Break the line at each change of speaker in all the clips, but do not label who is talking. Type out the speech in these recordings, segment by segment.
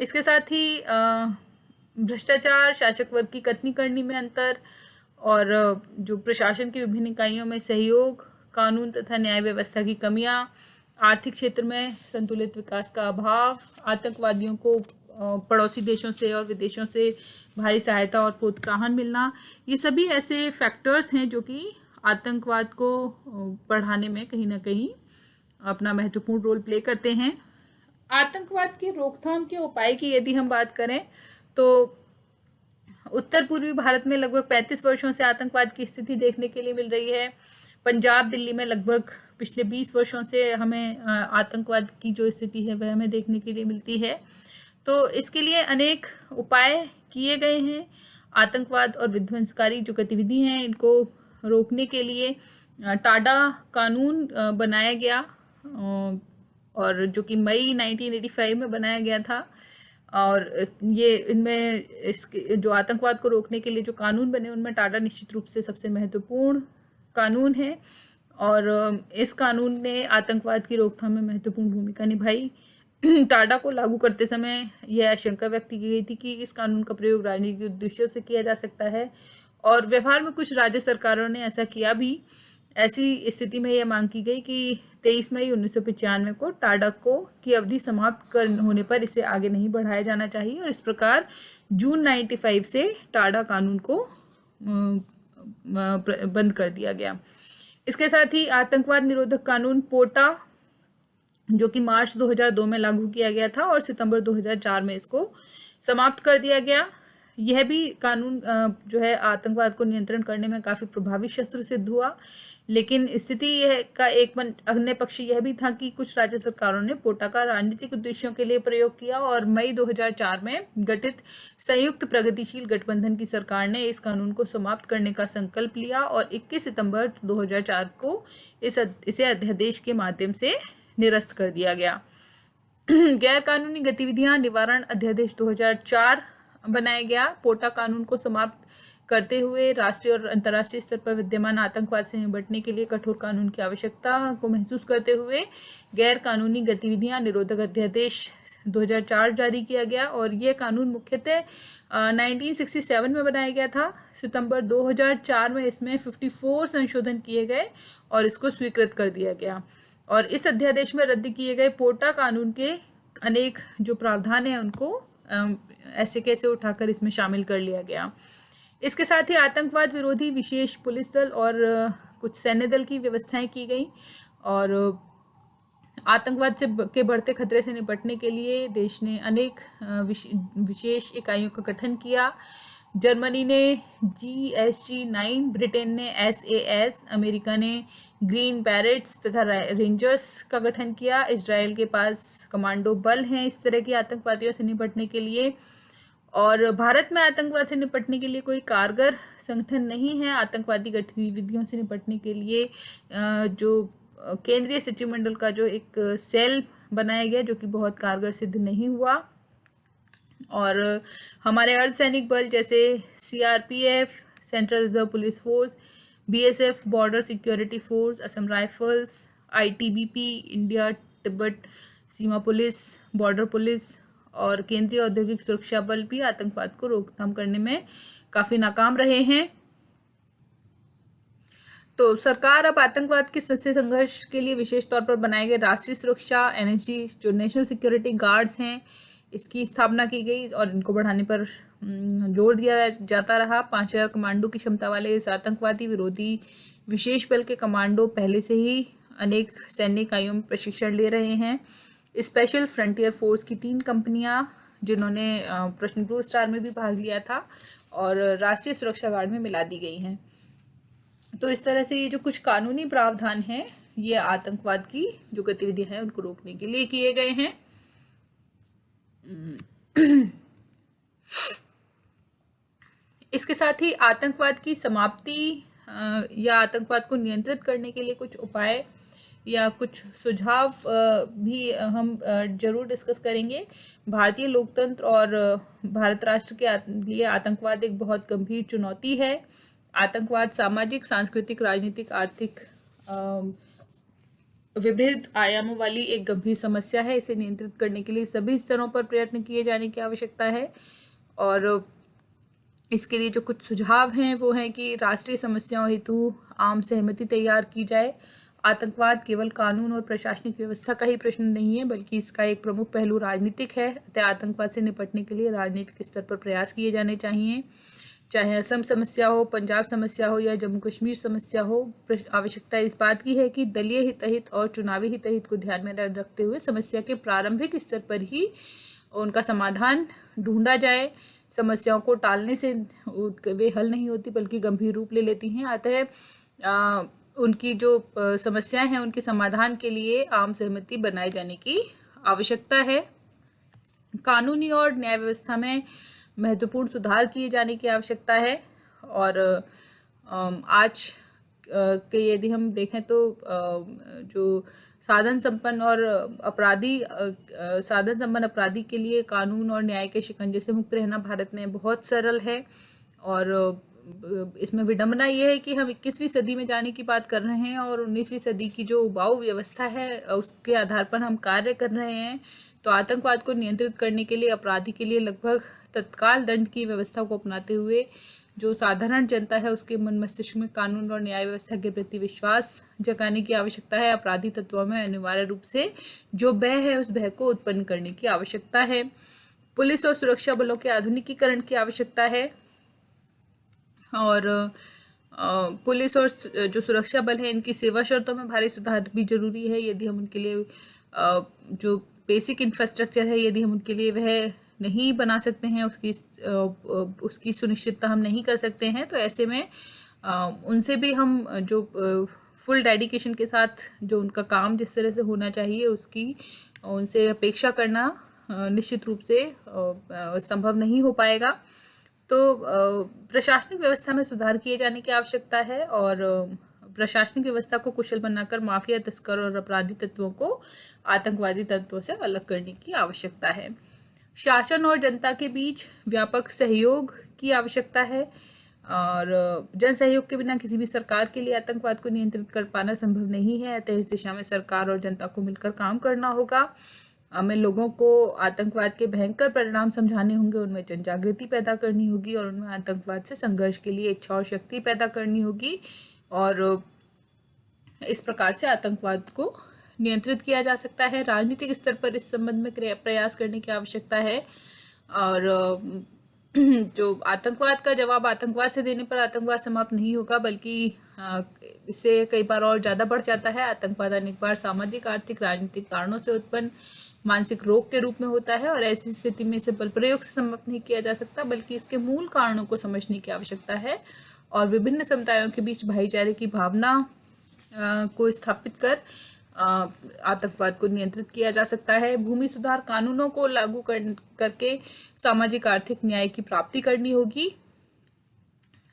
इसके साथ ही भ्रष्टाचार, शासक वर्ग की कथनी करनी में अंतर और जो प्रशासन की विभिन्न इकाइयों में सहयोग, कानून तथा न्याय व्यवस्था की कमियां, आर्थिक क्षेत्र में संतुलित विकास का अभाव, आतंकवादियों को पड़ोसी देशों से और विदेशों से भारी सहायता और प्रोत्साहन मिलना, ये सभी ऐसे फैक्टर्स हैं जो कि आतंकवाद को बढ़ाने में कहीं ना कहीं अपना महत्वपूर्ण रोल प्ले करते हैं। आतंकवाद की रोकथाम के उपाय की यदि हम बात करें तो उत्तर पूर्वी भारत में लगभग 35 वर्षों से आतंकवाद की स्थिति देखने के लिए मिल रही है। पंजाब, दिल्ली में लगभग पिछले 20 वर्षों से हमें आतंकवाद की जो स्थिति है वह हमें देखने के लिए मिलती है। तो इसके लिए अनेक उपाय किए गए हैं। आतंकवाद और विध्वंसकारी जो गतिविधि हैं इनको रोकने के लिए टाडा कानून बनाया गया और जो कि मई 1985 में बनाया गया था। और ये इनमें इसके जो आतंकवाद को रोकने के लिए जो कानून बने उनमें टाडा निश्चित रूप से सबसे महत्वपूर्ण कानून है और इस कानून ने आतंकवाद की रोकथाम में महत्वपूर्ण भूमिका निभाई। टाडा को लागू करते समय यह आशंका व्यक्त की गई थी कि इस कानून का प्रयोग राजनीतिक उद्देश्यों से किया जा सकता है और व्यवहार में कुछ राज्य सरकारों ने ऐसा किया भी। ऐसी स्थिति में यह मांग की गई कि 23 मई 1995 को टाडा को की अवधि समाप्त होने पर इसे आगे नहीं बढ़ाया जाना चाहिए और इस प्रकार जून 95 से टाडा कानून को बंद कर दिया गया। इसके साथ ही आतंकवाद निरोधक कानून पोटा जो कि मार्च 2002 में लागू किया गया था और सितंबर 2004 में इसको समाप्त कर दिया गया। यह भी कानून जो है आतंकवाद को नियंत्रण करने में काफ़ी प्रभावी शस्त्र सिद्ध हुआ, लेकिन स्थिति यह का एक अन्य पक्ष यह भी था कि कुछ राज्य सरकारों ने पोटा का राजनीतिक उद्देश्यों के लिए प्रयोग किया और मई 2004 में गठित संयुक्त प्रगतिशील गठबंधन की सरकार ने इस कानून को समाप्त करने का संकल्प लिया और 21 सितंबर 2004 को इसे अध्यादेश के माध्यम से निरस्त कर दिया गया। गैर कानूनी गतिविधियां निवारण अध्यादेश 2004 बनाया गया। पोटा कानून को समाप्त करते हुए राष्ट्रीय और अंतर्राष्ट्रीय स्तर पर विद्यमान आतंकवाद से निपटने के लिए कठोर कानून की आवश्यकता को महसूस करते हुए गैर कानूनी गतिविधियां निरोधक अध्यादेश 2004 जारी किया गया और यह कानून मुख्यतः 1967 में बनाया गया था। सितंबर 2004 में इसमें 54 संशोधन किए गए और इसको स्वीकृत कर दिया गया और इस अध्यादेश में रद्द किए गए पोटा कानून के अनेक जो प्रावधान हैं उनको ऐसे कैसे उठाकर इसमें शामिल कर लिया गया। इसके साथ ही आतंकवाद विरोधी विशेष पुलिस दल और कुछ सैन्य दल की व्यवस्थाएं की गई और आतंकवाद के बढ़ते खतरे से निपटने के लिए देश ने अनेक विशेष इकाइयों का गठन किया। जर्मनी ने GSG 9, ब्रिटेन ने SAS, अमेरिका ने ग्रीन बैरेट्स तथा रेंजर्स का गठन किया। इजराइल के पास कमांडो बल हैं इस तरह की आतंकवादियों से निपटने के लिए और भारत में आतंकवाद से निपटने के लिए कोई कारगर संगठन नहीं है। आतंकवादी गतिविधियों से निपटने के लिए जो केंद्रीय सचिवमंडल का जो एक सेल बनाया गया जो कि बहुत कारगर सिद्ध नहीं हुआ और हमारे अर्धसैनिक बल जैसे CRPF, central reserve police force, BSF, border security force, Assam rifles, ITBP, India Tibet सीमा पुलिस, बॉर्डर पुलिस और केंद्रीय औद्योगिक सुरक्षा बल भी आतंकवाद को रोकथाम करने में काफ़ी नाकाम रहे हैं। तो सरकार अब आतंकवाद के से संघर्ष के लिए विशेष तौर पर बनाए गए राष्ट्रीय सुरक्षा NSG जो नेशनल सिक्योरिटी गार्ड्स हैं इसकी स्थापना की गई और इनको बढ़ाने पर जोर दिया जाता रहा। 5000 कमांडो की क्षमता वाले इस आतंकवादी विरोधी विशेष बल के कमांडो पहले से ही अनेक सैन्य इकाइयों में प्रशिक्षण ले रहे हैं। स्पेशल फ्रंटियर फोर्स की 3 कंपनियां जिन्होंने प्रश्न ब्लू स्टार में भी भाग लिया था और राष्ट्रीय सुरक्षा गार्ड में मिला दी गई हैं। तो इस तरह से ये जो कुछ कानूनी प्रावधान हैं ये आतंकवाद की जो गतिविधियां हैं उनको रोकने के लिए किए गए हैं। इसके साथ ही आतंकवाद की समाप्ति या आतंकवाद को नियंत्रित करने के लिए कुछ उपाय या कुछ सुझाव भी हम जरूर डिस्कस करेंगे। भारतीय लोकतंत्र और भारत राष्ट्र के लिए आतंकवाद एक बहुत गंभीर चुनौती है। आतंकवाद सामाजिक, सांस्कृतिक, राजनीतिक, आर्थिक विविध आयामों वाली एक गंभीर समस्या है। इसे नियंत्रित करने के लिए सभी स्तरों पर प्रयत्न किए जाने की आवश्यकता है। और इसके लिए जो कुछ सुझाव हैं वो हैं कि राष्ट्रीय समस्याओं हेतु आम सहमति तैयार की जाए। आतंकवाद केवल कानून और प्रशासनिक व्यवस्था का ही प्रश्न नहीं है, बल्कि इसका एक प्रमुख पहलू राजनीतिक है। अतः आतंकवाद से निपटने के लिए राजनीतिक स्तर पर प्रयास किए जाने चाहिए। चाहे असम समस्या हो, पंजाब समस्या हो या जम्मू कश्मीर समस्या हो, आवश्यकता इस बात की है कि दलीय हितहित और चुनावी हितहित को ध्यान में रखते हुए समस्या के प्रारंभिक स्तर पर ही उनका समाधान ढूंढा जाए। समस्याओं को टालने से वे हल नहीं होती बल्कि गंभीर रूप ले लेती हैं। अतः उनकी जो समस्याएं हैं उनके समाधान के लिए आम सहमति बनाए जाने की आवश्यकता है। कानूनी और न्याय व्यवस्था में महत्वपूर्ण सुधार किए जाने की आवश्यकता है। और आज के यदि हम देखें तो जो साधन संपन्न अपराधी के लिए कानून और न्याय के शिकंजे से मुक्त रहना भारत में बहुत सरल है। और इसमें विडंबना यह है कि हम 21वीं सदी में जाने की बात कर रहे हैं और 19वीं सदी की जो उबाऊ व्यवस्था है उसके आधार पर हम कार्य कर रहे हैं। तो आतंकवाद को नियंत्रित करने के लिए अपराधी के लिए लगभग तत्काल दंड की व्यवस्था को अपनाते हुए जो साधारण जनता है उसके मन मस्तिष्क में कानून और न्याय व्यवस्था के प्रति विश्वास जगाने की आवश्यकता है। अपराधी तत्वों में अनिवार्य रूप से जो भय है उस भय को उत्पन्न करने की आवश्यकता है। पुलिस और सुरक्षा बलों के आधुनिकीकरण की आवश्यकता है। और पुलिस और जो सुरक्षा बल है इनकी सेवा शर्तों में भारी सुधार भी जरूरी है। यदि हम उनके लिए जो बेसिक इंफ्रास्ट्रक्चर है यदि हम उनके लिए वह नहीं बना सकते हैं, उसकी सुनिश्चितता हम नहीं कर सकते हैं, तो ऐसे में उनसे भी हम जो फुल डेडिकेशन के साथ जो उनका काम जिस तरह से होना चाहिए उसकी उनसे अपेक्षा करना निश्चित रूप से संभव नहीं हो पाएगा। तो प्रशासनिक व्यवस्था में सुधार किए जाने की आवश्यकता है और प्रशासनिक व्यवस्था को कुशल बनाकर माफिया, तस्कर और अपराधी तत्वों को आतंकवादी तत्वों से अलग करने की आवश्यकता है। शासन और जनता के बीच व्यापक सहयोग की आवश्यकता है और जन सहयोग के बिना किसी भी सरकार के लिए आतंकवाद को नियंत्रित कर पाना संभव नहीं है। अतः इस दिशा में सरकार और जनता को मिलकर काम करना होगा। हमें लोगों को आतंकवाद के भयंकर परिणाम समझाने होंगे, उनमें जन जागृति पैदा करनी होगी और उनमें आतंकवाद से संघर्ष के लिए इच्छा और शक्ति पैदा करनी होगी। और इस प्रकार से आतंकवाद को नियंत्रित किया जा सकता है। राजनीतिक स्तर पर इस संबंध में प्रयास करने की आवश्यकता है। और जो आतंकवाद का जवाब आतंकवाद से देने पर आतंकवाद समाप्त नहीं होगा, बल्कि इससे कई बार और ज़्यादा बढ़ जाता है। आतंकवाद अनेक बार सामाजिक, आर्थिक, राजनीतिक कारणों से उत्पन्न मानसिक रोग के रूप में होता है और ऐसी स्थिति में इसे बल प्रयोग से समाप्त नहीं किया जा सकता, बल्कि इसके मूल कारणों को समझने की आवश्यकता है और विभिन्न समुदायों के बीच भाईचारे की भावना को स्थापित कर आतंकवाद को नियंत्रित किया जा सकता है। भूमि सुधार कानूनों को लागू करके सामाजिक आर्थिक न्याय की प्राप्ति करनी होगी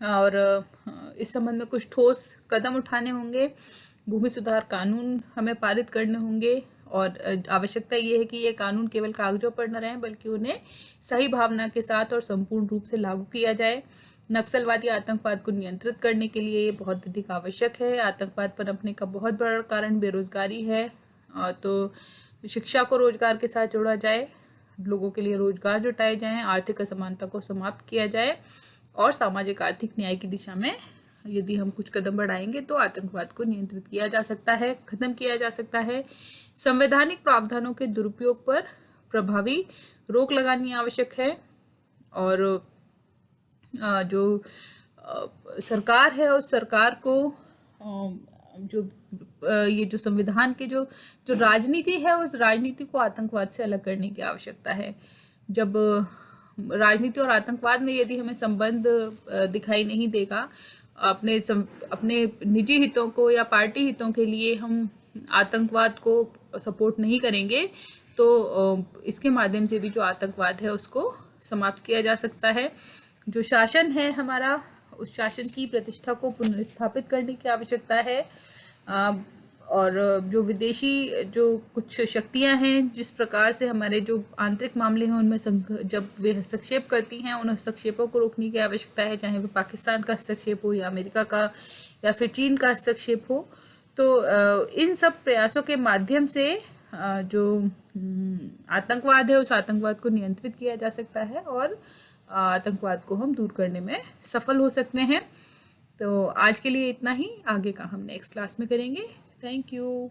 और इस संबंध में कुछ ठोस कदम उठाने होंगे। भूमि सुधार कानून हमें पारित करने होंगे और आवश्यकता ये है कि ये कानून केवल कागजों पर न रहें बल्कि उन्हें सही भावना के साथ और संपूर्ण रूप से लागू किया जाए। नक्सलवादी आतंकवाद को नियंत्रित करने के लिए ये बहुत अधिक आवश्यक है। आतंकवाद पनपने का बहुत बड़ा कारण बेरोजगारी है, तो शिक्षा को रोजगार के साथ जोड़ा जाए, लोगों के लिए रोजगार जुटाए जाएं, आर्थिक असमानता को समाप्त किया जाए और सामाजिक आर्थिक न्याय की दिशा में यदि हम कुछ कदम बढ़ाएंगे तो आतंकवाद को नियंत्रित किया जा सकता है, खत्म किया जा सकता है। संवैधानिक प्रावधानों के दुरुपयोग पर प्रभावी रोक लगानी आवश्यक है और जो सरकार है उस सरकार को ये जो संविधान के जो राजनीति है उस राजनीति को आतंकवाद से अलग करने की आवश्यकता है। जब राजनीति और आतंकवाद में यदि हमें संबंध दिखाई नहीं देगा, अपने निजी हितों को या पार्टी हितों के लिए हम आतंकवाद को सपोर्ट नहीं करेंगे, तो इसके माध्यम से भी जो आतंकवाद है उसको समाप्त किया जा सकता है। जो शासन है हमारा, उस शासन की प्रतिष्ठा को पुनर्स्थापित करने की आवश्यकता है और जो विदेशी जो कुछ शक्तियां हैं जिस प्रकार से हमारे जो आंतरिक मामले हैं उनमें जब वे हस्तक्षेप करती हैं उन हस्तक्षेपों को रोकने की आवश्यकता है, चाहे वो पाकिस्तान का हस्तक्षेप हो या अमेरिका का या फिर चीन का हस्तक्षेप हो। तो इन सब प्रयासों के माध्यम से जो आतंकवाद है उस आतंकवाद को नियंत्रित किया जा सकता है और आतंकवाद को हम दूर करने में सफल हो सकते हैं। तो आज के लिए इतना ही, आगे का हम नेक्स्ट क्लास में करेंगे। Thank you.